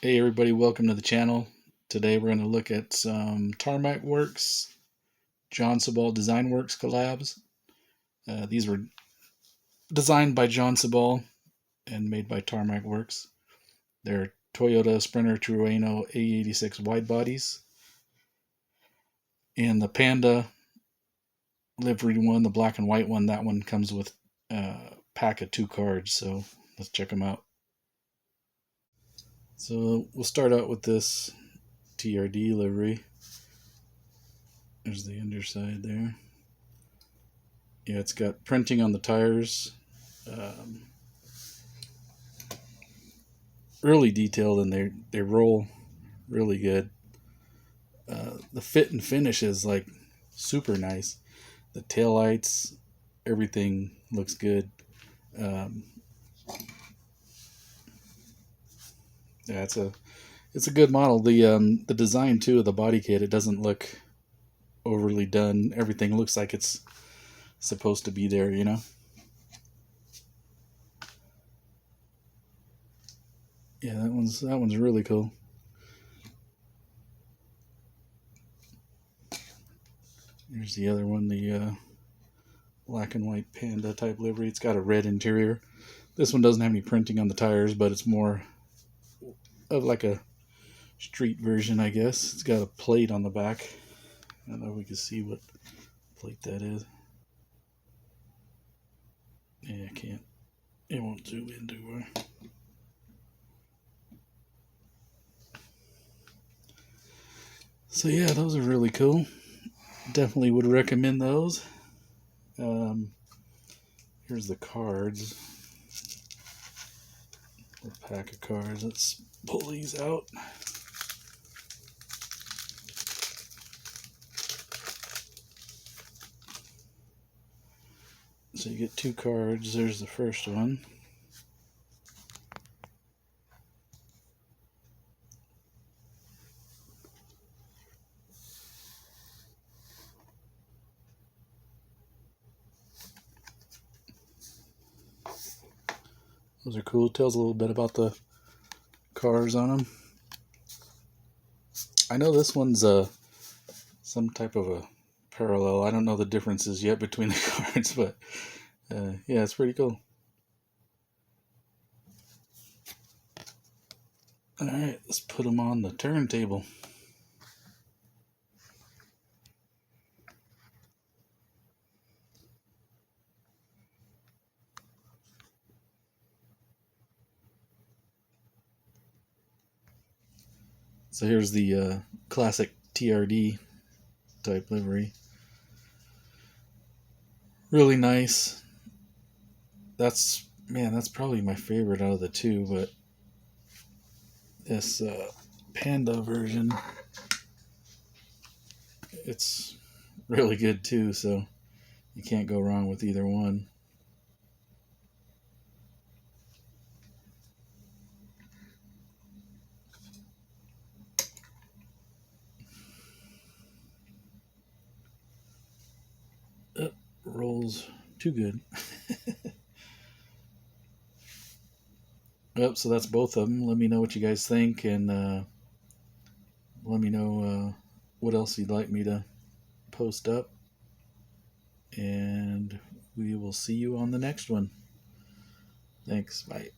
Hey everybody, welcome to the channel. Today we're going to look at some Tarmac Works, Jonsibal Designworks collabs. These were designed by Jonsibal and made by Tarmac Works. They're Toyota Sprinter Trueno AE86 Widebodies. And the Panda livery one, the black and white one, that one comes with a pack of 2 cards, so let's check them out. So we'll start out with this TRD livery. There's the underside there. Yeah, it's got printing on the tires. Really detailed, and they roll really good. The fit and finish is like super nice. The taillights, everything looks good. Yeah, it's a good model. The design too of the body kit, it doesn't look overly done. Everything looks like it's supposed to be there, you know. Yeah, that one's really cool. Here's the other one, the black and white Panda type livery. It's got a red interior. This one doesn't have any printing on the tires, but it's more of like a street version, I guess. It's got a plate on the back. I don't know if we can see what plate that is. Yeah, I can't. It won't zoom into her. So yeah, those are really cool. Definitely would recommend those. Here's the cards. A pack of cards. Let's pull these out. So you get 2 cards. There's the first one. Those are cool. Tells a little bit about the cars on them. I know this one's some type of a parallel. I don't know the differences yet between the cards, but yeah, it's pretty cool. Alright, let's put them on the turntable. So here's the classic TRD type livery. Really nice. That's probably my favorite out of the 2, but this Panda version, it's really good too, so you can't go wrong with either one. Rolls too good. Yep, so that's both of them. Let me know what you guys think, and let me know what else you'd like me to post up. And we will see you on the next one. Thanks. Bye.